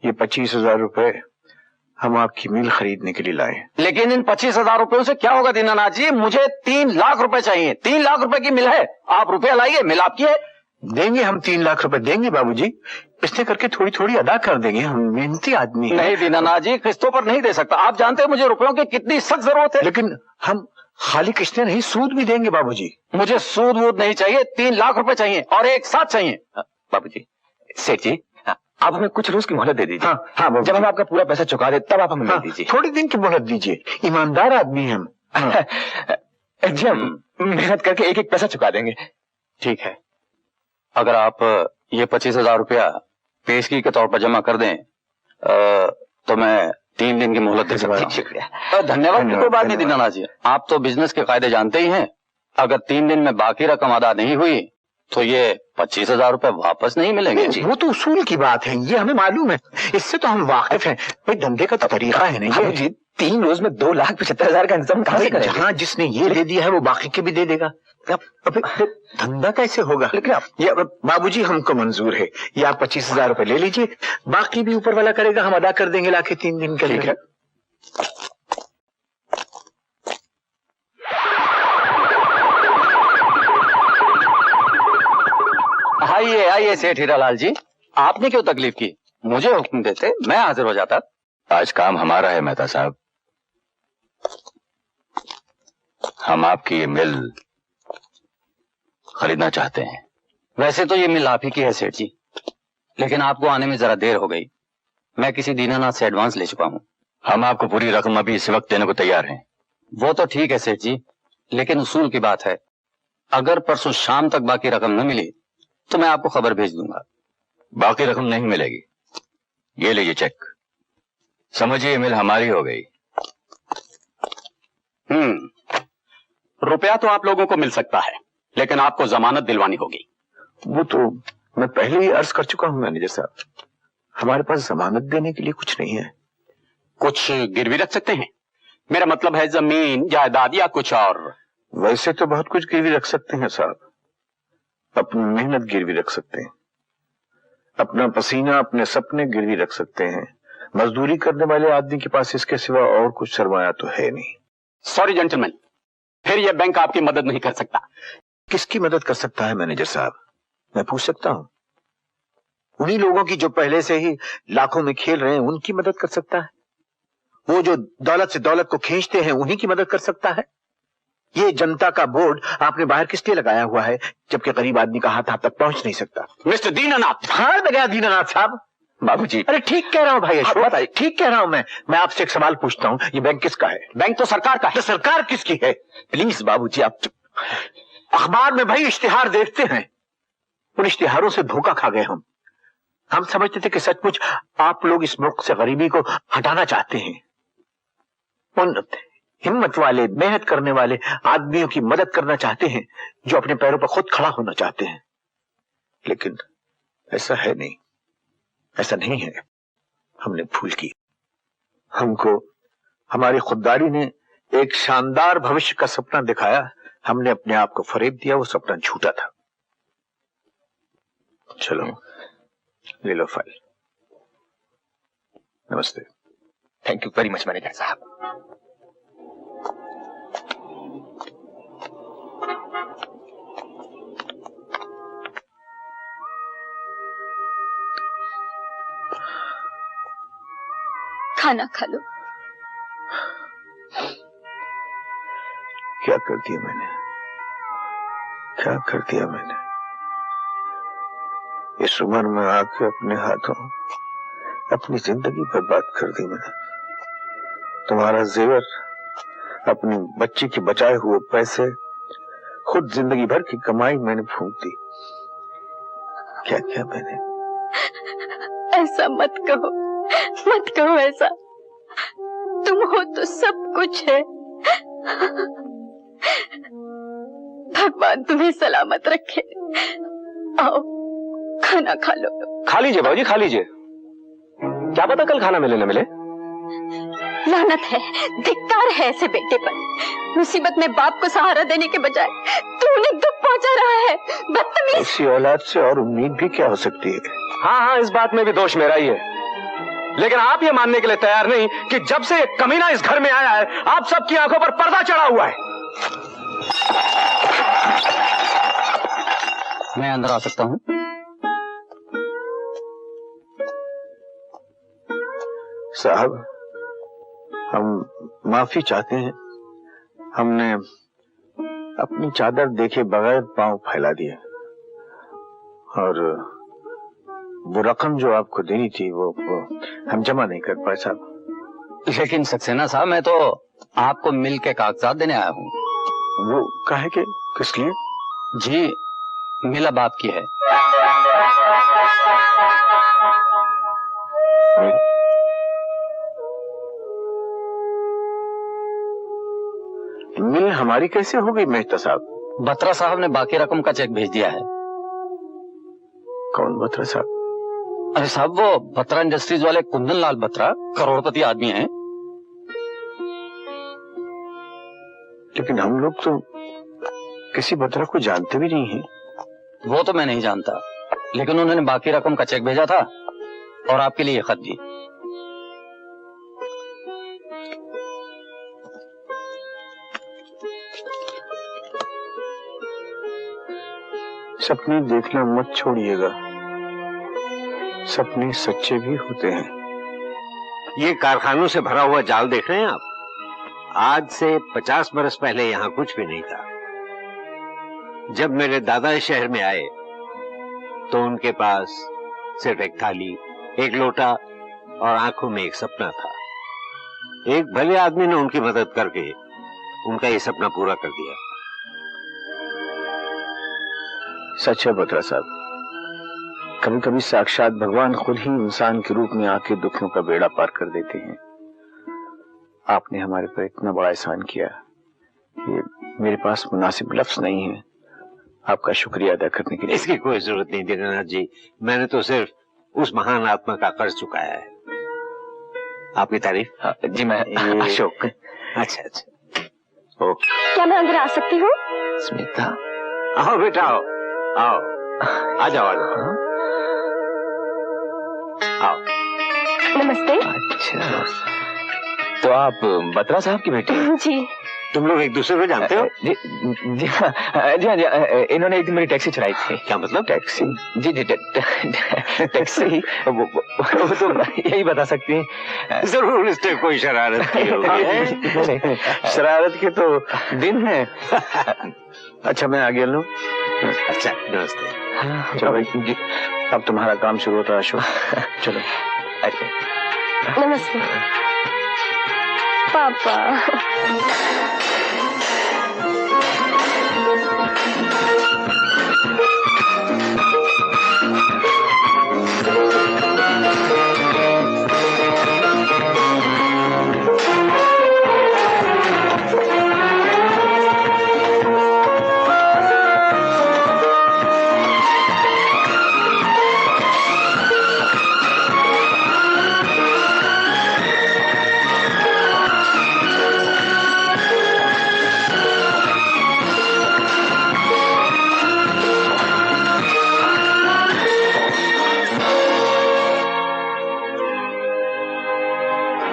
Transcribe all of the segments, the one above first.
ये 25,000 रुपए हम आपकी मिल खरीदने के लिए लाए। लेकिन इन 25,000 रुपयों से क्या होगा दीनानाथ जी? मुझे 3 लाख रुपए चाहिए। 3 लाख रुपए की मिल है, आप रुपया लाइए, मिल आपकी है। देंगे, हम 3 लाख रुपए देंगे बाबूजी, किस्तें करके थोड़ी थोड़ी अदा कर देंगे, हम मेहनती आदमी हैं। नहीं दीनानाथ जी, किस्तों पर नहीं दे सकता। आप जानते हैं मुझे रुपयों की कितनी सख्त जरूरत है। लेकिन हम खाली किस्तें नहीं, सूद भी देंगे बाबूजी। मुझे सूद वूद नहीं चाहिए, 3 लाख रुपए चाहिए और एक साथ चाहिए। बाबूजी, सेठ जी, आप हमें कुछ रोज की मोहलत दे दीजिए। हाँ, जब हम आपका पूरा पैसा चुका दे तब आप हमें मिल दीजिए। थोड़ी दिन की मोहलत दीजिए, ईमानदार आदमी हैं हम। जी, हम मेहनत करके एक एक पैसा चुका देंगे। ठीक है, अगर आप ये 25,000 रुपया पेशगी के तौर पर जमा कर दें तो मैं 3 दिन की मोहलत दे सकता हूँ। शुक्रिया। धन्यवाद की कोई बात नहीं दीनानाथ जी, आप तो बिजनेस के कायदे जानते ही हैं। अगर 3 दिन में बाकी रकम अदा नहीं हुई तो ये 25,000 रुपए वापस नहीं मिलेंगे। वो तो उसूल की बात है, ये हमें मालूम है, इससे तो हम वाकिफ हैं। भाई धंधे का तो तरीका है नहीं जी, 3 रोज में 2,75,000 का इंतजाम कहाँ से करेंगे? जहाँ जिसने ये दे दिया है वो बाकी के भी दे देगा। अब धंधा कैसे होगा? लेकिन ये बाबूजी हमको मंजूर है, ये आप 25,000 रुपए ले लीजिए, बाकी भी ऊपर वाला करेगा, हम अदा कर देंगे लाके 3 दिन के लिए। आइए आइए सेठ हीरालाल जी, आपने क्यों तकलीफ की? मुझे हुक्म देते, मैं हाजिर हो जाता। आज काम हमारा है मेहता साहब, हम आपकी ये मिल खरीदना चाहते हैं। वैसे तो ये मिल आप ही की है सेठ जी, लेकिन आपको आने में जरा देर हो गई। मैं किसी दीनानाथ से एडवांस ले चुका हूँ। हम आपको पूरी रकम अभी इस वक्त देने को तैयार हैं। वो तो ठीक है सेठ जी, लेकिन उसूल की बात है, अगर परसों शाम तक बाकी रकम न मिली तो मैं आपको खबर भेज दूंगा। बाकी रकम नहीं मिलेगी, ये लीजिए चेक, समझिए ये मिल हमारी हो गई। रुपया तो आप लोगों को मिल सकता है, लेकिन आपको जमानत दिलवानी होगी। वो तो मैं पहले ही अर्ज कर चुका हूँ मैनेजर साहब, हमारे पास जमानत देने के लिए कुछ नहीं है। कुछ गिरवी रख सकते हैं? मेरा मतलब है जमीन जायदाद या कुछ और। वैसे तो बहुत कुछ गिरवी रख सकते हैं साहब, अपनी मेहनत गिरवी रख सकते हैं, अपना पसीना, अपने सपने गिरवी रख सकते हैं। मजदूरी करने वाले आदमी के पास इसके सिवा और कुछ सरमाया तो है नहीं। सॉरी जेंटलमैन, फिर यह बैंक आपकी मदद नहीं कर सकता। किसकी मदद कर सकता है मैनेजर साहब, मैं पूछ सकता हूँ? उन्हीं लोगों की जो पहले से ही लाखों में खेल रहे हैं, उनकी मदद कर सकता है। वो जो दौलत से दौलत को खींचते हैं, उन्हीं की मदद कर सकता है। ये जनता का बोर्ड आपने बाहर किस लिए लगाया हुआ है, जबकि गरीब आदमी का हाथ आप तक पहुंच नहीं सकता? मिस्टर दीनानाथ। हाँ लगा दीनानाथ साहब। बाबूजी, अरे ठीक कह रहा हूँ भाई अशोक, ठीक कह रहा हूँ मैं आपसे एक सवाल पूछता हूँ, ये बैंक किसका है? बैंक तो सरकार का है। तो सरकार किसकी है? प्लीज बाबूजी आप अखबार में भाई इश्तिहार देखते हैं, उन इश्तिहारों से धोखा खा गए हम समझते थे कि सचमुच आप लोग इस मुल्क से गरीबी को हटाना चाहते हैं, उन हिम्मत वाले, मेहनत करने वाले आदमियों की मदद करना चाहते हैं जो अपने पैरों पर खुद खड़ा होना चाहते हैं। लेकिन ऐसा है नहीं, ऐसा नहीं है। हमने भूल की, हमको हमारी खुददारी ने एक शानदार भविष्य का सपना दिखाया, हमने अपने आप को फरेब दिया, वो सपना झूठा था। चलो ले लो फाइल। नमस्ते। Thank you very much manager साहब। खाना खा लो। क्या कर दिया मैंने, क्या कर दिया मैंने? इस उम्र में आके अपने हाथों अपनी जिंदगी बर्बाद कर दी मैंने। तुम्हारा जेवर, अपनी बच्ची के बचाए हुए पैसे, खुद जिंदगी भर की कमाई मैंने फूंक दी। क्या किया मैंने? ऐसा मत कहो, मत कहो ऐसा। तुम हो तो सब कुछ है। भगवान तुम्हें सलामत रखे। आओ खाना खा लो। खा लीजिए बाबूजी, खा लीजिए, क्या पता कल खाना मिले न मिले। लानत है, धिक्कार है ऐसे बेटे पर। मुसीबत में बाप को सहारा देने के बजाय तू उन्हें दुख पहुंचा रहा है। बदतमीज। ऐसी औलाद से और उम्मीद भी क्या हो सकती है? हाँ, इस बात में भी दोष मेरा ही है। लेकिन आप ये मानने के लिए तैयार नहीं कि जब से एक कमीना इस घर में आया है आप सबकी आंखों पर पर्दा चढ़ा हुआ है। मैं अंदर आ सकता हूं? साहब, हम माफी चाहते हैं। हमने अपनी चादर देखे बगैर पांव फैला दिए और वो रकम जो आपको देनी थी वो हम जमा नहीं कर पाए साहब। लेकिन सक्सेना साहब, मैं तो आपको मिल के कागजात देने आया हूँ। वो काहे के, किस लिए? जी, मिल अब आपकी है। मिल हमारी कैसे हो गई मेहता साहब? बत्रा साहब ने बाकी रकम का चेक भेज दिया है। कौन बत्रा साहब? अरे साहब, वो बत्रा इंडस्ट्रीज वाले कुंदन लाल बत्रा करोड़पति आदमी हैं। लेकिन हम लोग तो किसी बत्रा को जानते भी नहीं हैं। वो तो मैं नहीं जानता, लेकिन उन्होंने बाकी रकम का चेक भेजा था और आपके लिए खत भी। सपने देखना मत छोड़िएगा, सपने सच्चे भी होते हैं। ये कारखानों से भरा हुआ जाल देख रहे हैं आप? आज से 50 बरस पहले यहाँ कुछ भी नहीं था। जब मेरे दादा इस शहर में आए तो उनके पास सिर्फ एक थाली, एक लोटा और आंखों में एक सपना था। एक भले आदमी ने उनकी मदद करके उनका ये सपना पूरा कर दिया। सच है बत्रा साहब, कभी कभी साक्षात भगवान खुद ही इंसान के रूप में आके दुखों का बेड़ा पार कर देते हैं। आपने हमारे पर इतना बड़ा एहसान किया, ये मेरे पास मुनासिब लफ्ज नहीं है आपका शुक्रिया अदा करने के लिए। इसकी कोई जरूरत नहीं दीनानाथ जी, मैंने तो सिर्फ उस महान आत्मा का कर्ज चुकाया है। आपकी तारीफ? जी मैं अशोक। अच्छा अच्छा। ओ, क्या मैं अंदर आ सकती हूँ? स्मिता, आओ बेटा आओ, आओ आ जाओ, आ जाओ, आओ। नमस्ते। अच्छा, तो आप बत्रा साहब की बेटी? जी। तुम लोग एक दूसरे को जानते हो? जी जी हाँ, जी हाँ, इन्होंने एक दिन मेरी टैक्सी चलाई थी। क्या मतलब? टैक्सी? जी जी, टैक्सी। वो तो यही बता सकती हैं। जरूर इसने कोई शरारत की होगी। नहीं, शरारत के तो दिन है। अच्छा मैं आगे लूं? अच्छा, नमस्ते। चलो जी, अब तुम्हारा काम शुरू होता है अशोक। चलो। नमस्ते पापा।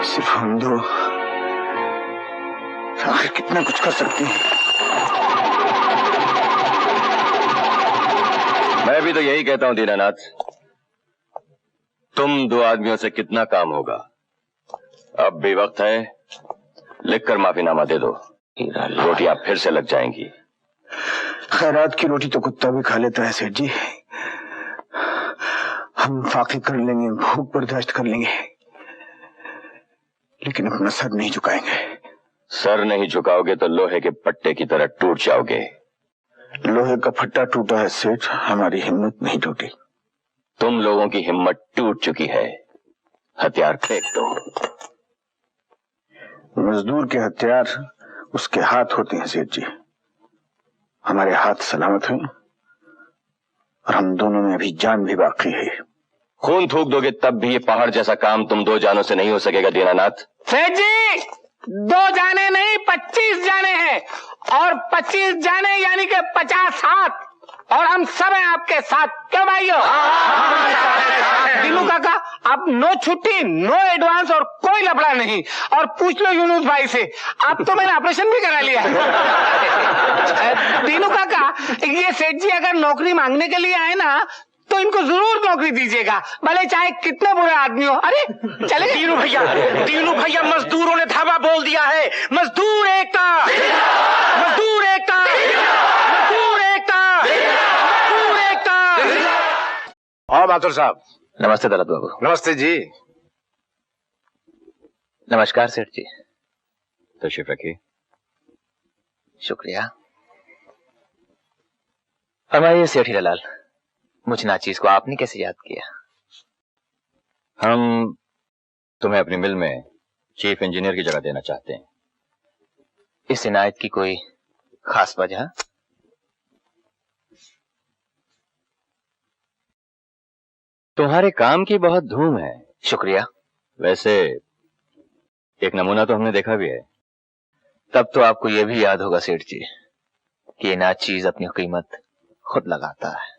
सिर्फ हम दो आखिर कितना कुछ कर सकते हैं। मैं भी तो यही कहता हूं दीनानाथ, तुम दो आदमियों से कितना काम होगा। अब भी वक्त है, लिखकर माफीनामा दे दो, रोटियां फिर से लग जाएंगी। खैरात की रोटी तो कुत्ता भी खा लेता है सेठ जी। हम फाके कर लेंगे, भूख बर्दाश्त कर लेंगे, लेकिन अपना सर नहीं झुकाएंगे। सर नहीं झुकाओगे तो लोहे के पट्टे की तरह टूट जाओगे। लोहे का फट्टा टूटा है सेठ, हमारी हिम्मत नहीं टूटी। तुम लोगों की हिम्मत टूट चुकी है, हथियार फेंक दो। मजदूर के हथियार उसके हाथ होते हैं सेठ जी। हमारे हाथ सलामत हैं और हम दोनों में अभी जान भी बाकी है। खून थूक दोगे तब भी ये पहाड़ जैसा काम तुम दो जानों से नहीं हो सकेगा दीनानाथ। सेठ जी, 2 जाने नहीं 25 जाने हैं, और 25 जाने यानी कि 50 हाथ। और हम सब हैं आपके साथ, क्यों भाइयों? दीनू काका, आप नो छुट्टी, नो एडवांस और कोई लफड़ा नहीं। और पूछ लो यूनुस भाई से, आप तो मैंने ऑपरेशन भी करा लिया। दीनू काका, ये सेठ जी अगर नौकरी मांगने के लिए आए ना तो इनको जरूर नौकरी दीजिएगा, भले चाहे कितने बुरे आदमी हो। अरे चले दीनू भैया मजदूरों ने धावा बोल दिया है। मजदूर एकता, मजदूर एकता, मजदूर एकता, मजदूर एकता। और माथुर साहब। नमस्ते दौलत बाबू। नमस्ते जी। नमस्कार सेठ जी। तशरीफ रखिए। शुक्रिया। फरमाइए सेठ हीरालाल, मुझ नाचीज को आपने कैसे याद किया? हम तुम्हें अपनी मिल में चीफ इंजीनियर की जगह देना चाहते हैं। इस इनायत की कोई खास वजह? तुम्हारे काम की बहुत धूम है। शुक्रिया। वैसे एक नमूना तो हमने देखा भी है। तब तो आपको यह भी याद होगा सेठ जी कि इनायत चीज अपनी कीमत खुद लगाता है।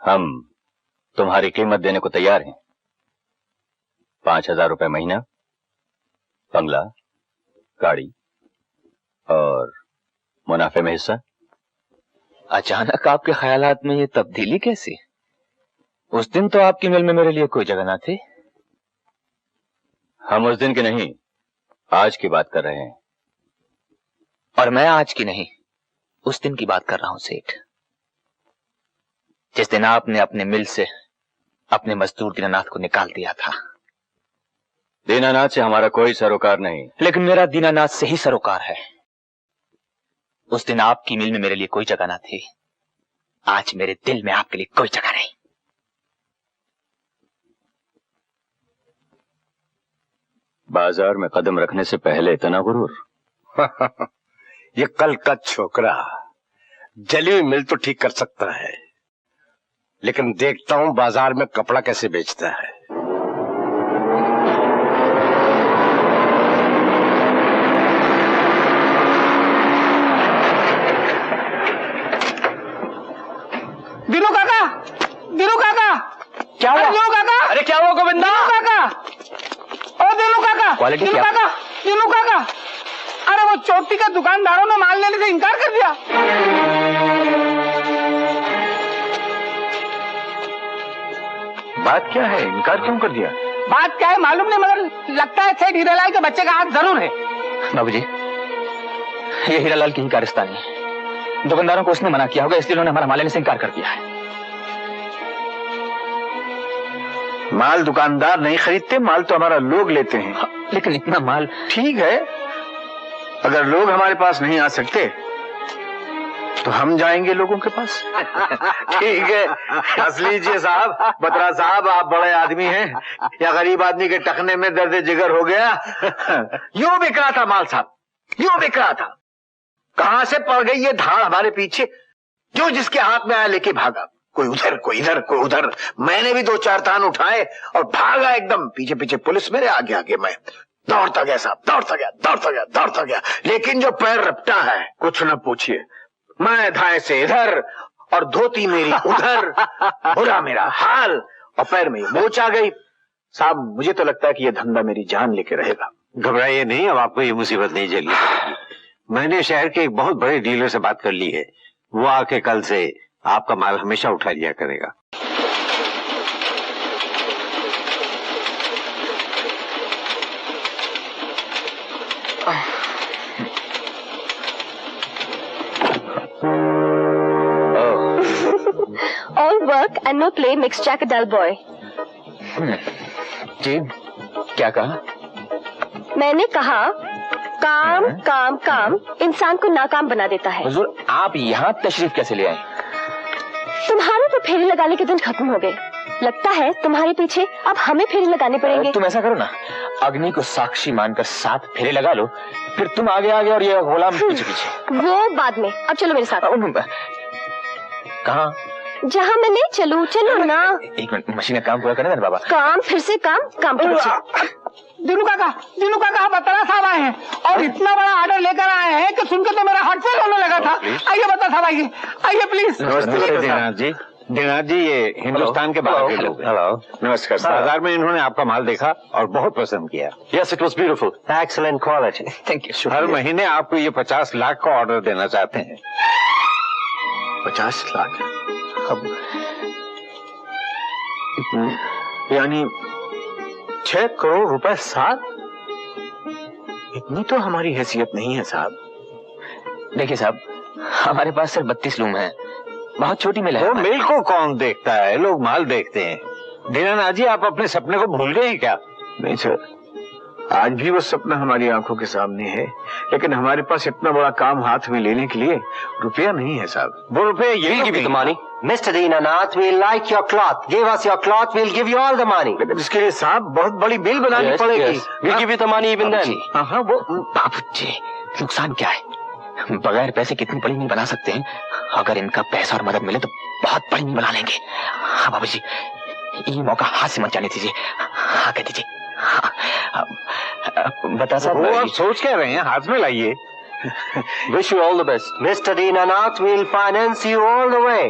हम तुम्हारी कीमत देने को तैयार हैं। 5,000 रुपए महीना, बंगला, गाड़ी और मुनाफे में हिस्सा। अचानक आपके ख्यालात में ये तब्दीली कैसी? उस दिन तो आपकी मिल में मेरे लिए कोई जगह ना थी। हम उस दिन की नहीं, आज की बात कर रहे हैं। और मैं आज की नहीं, उस दिन की बात कर रहा हूं सेठ, जिस दिन आपने अपने मिल से अपने मजदूर दीनानाथ को निकाल दिया था। दीनानाथ से हमारा कोई सरोकार नहीं। लेकिन मेरा दीनानाथ से ही सरोकार है। उस दिन आपकी मिल में मेरे लिए कोई जगह ना थी, आज मेरे दिल में आपके लिए कोई जगह नहीं। बाजार में कदम रखने से पहले इतना गुरूर। ये कल का छोकरा जली हुई मिल तो ठीक कर सकता है, लेकिन देखता हूं बाजार में कपड़ा कैसे बेचता है। दीनू काका, दीनू काका, क्या हुआ? दीनू काका, अरे क्या हुआ गोविंदा? दीनू काका, ओ दीनू काका, क्वालिटी दीनू क्या? काका, दीनू काका, अरे वो चोटी का दुकानदारों ने माल लेने से इनकार कर दिया। बात क्या है? इनकार क्यों कर दिया? बात क्या है मालूम नहीं, मगर लगता है सेठ हीरालाल के बच्चे का हाथ जरूर है। बाबू जी, ये हीरालाल की ही कारस्तानी है। दुकानदारों को उसने मना किया होगा, इसलिए उन्होंने हमारा माल लेने से इनकार कर दिया है। माल दुकानदार नहीं खरीदते, माल तो हमारा लोग लेते हैं। हाँ, लेकिन इतना माल। ठीक है, अगर लोग हमारे पास नहीं आ सकते तो हम जाएंगे लोगों के पास। ठीक है, हंस लीजिए साहब। बत्रा साहब, आप बड़े आदमी हैं, या गरीब आदमी के टखने में दर्द जिगर हो गया। यूं बिक रहा था माल साहब, यूं बिक रहा था। कहां से पड़ गई ये धाड़ हमारे पीछे, जो जिसके हाथ में आया लेके भागा। कोई उधर, कोई इधर, कोई उधर। मैंने भी 2-4 थान उठाए और भागा एकदम। पीछे पीछे पुलिस, मेरे आगे आगे मैं दौड़ता गया साहब, दौड़ता गया, दौड़ता गया, दौड़ता गया। लेकिन जो पैर रपटा है, कुछ न पूछिए। मैं धाए से इधर और धोती मेरी उधर, बुरा मेरा हाल, और पैर में मोच आ गई। साहब, मुझे तो लगता है कि यह धंधा मेरी जान लेके रहेगा। घबराइए नहीं, अब आपको ये मुसीबत नहीं झेलनी पड़ेगी। मैंने शहर के एक बहुत बड़े डीलर से बात कर ली है, वो आके कल से आपका माल हमेशा उठा लिया करेगा। All work and no play makes Jack a dull boy. जी, क्या कहा? मैंने कहा काम काम काम इंसान को नाकाम बना देता है। हुजूर, आप यहाँ तशरीफ कैसे ले आए? तुम्हारे तो फेरे लगाने के दिन खत्म हो गए। लगता है तुम्हारे पीछे अब हमें फेरे लगाने पड़ेंगे। तुम ऐसा करो ना, अग्नि को साक्षी मानकर 7 फेरे लगा लो, फिर तुम आगे आगे और ये गुलाम पीछे पीछे। वो बाद में, अब चलो मेरे साथ। कहाँ? जहाँ मैं ले चलूं, चलो ना। एक मिनट, मशीन का काम पूरा करने देना बाबा। काम फिर से काम, काम फिर से। दीनू काका बत्रा साहब आए हैं और इतना बड़ा ऑर्डर लेकर आए हैं कि सुनकर तो मेरा हार्ट फेल होने लगा था। आइए बत्रा साहब, आइए प्लीज। नमस्ते दीनानाथ जी। दीनानाथ जी, ये हिंदुस्तान के बाहर के लोग हैं। हेलो। नमस्कार। बाजार में इन्होंने आपका माल देखा और बहुत पसंद किया। Yes, it was beautiful. Excellent quality. Thank you. हर महीने आपको ये 50 लाख का ऑर्डर देना चाहते हैं। 50 लाख? अब यानी 6 करोड़ रुपए साल? इतनी तो हमारी हैसियत नहीं है साहब। देखिए साहब, हमारे पास सिर्फ 32 लूम है, बहुत छोटी मिल है। वो मिल को कौन देखता है, लोग माल देखते हैं। दीनानाथ जी, आप अपने सपने को भूल गए हैं क्या? नहीं सर, आज भी वो सपना हमारी आंखों के सामने है, लेकिन हमारे पास इतना बड़ा काम हाथ में लेने के लिए रुपया नहीं है साहब। वो रुपये यही की भी मानी। Mr. Dinanath, we like your cloth. Give us your cloth, we'll give you all the money. लेकिन इसके लिए साहब बहुत बड़ी बिल बनानी पड़ेगी। We'll give you the money even then. हाँ, वो बाबूजी, नुकसान क्या है? बगैर पैसे कितनी बड़ी नहीं बना सकते हैं। अगर इनका पैसा और मदद मिले तो बहुत बड़ी नहीं बना लेंगे। हाँ बाबूजी, ये मौका हाथ से मत जाने दीजिए। हाँ कह दीजिए। बता साहब, वो आप सोच क्या रहे हैं, हाथ में लाइए। Wish you all the best. Mr. Dinanath, we'll finance you all the way.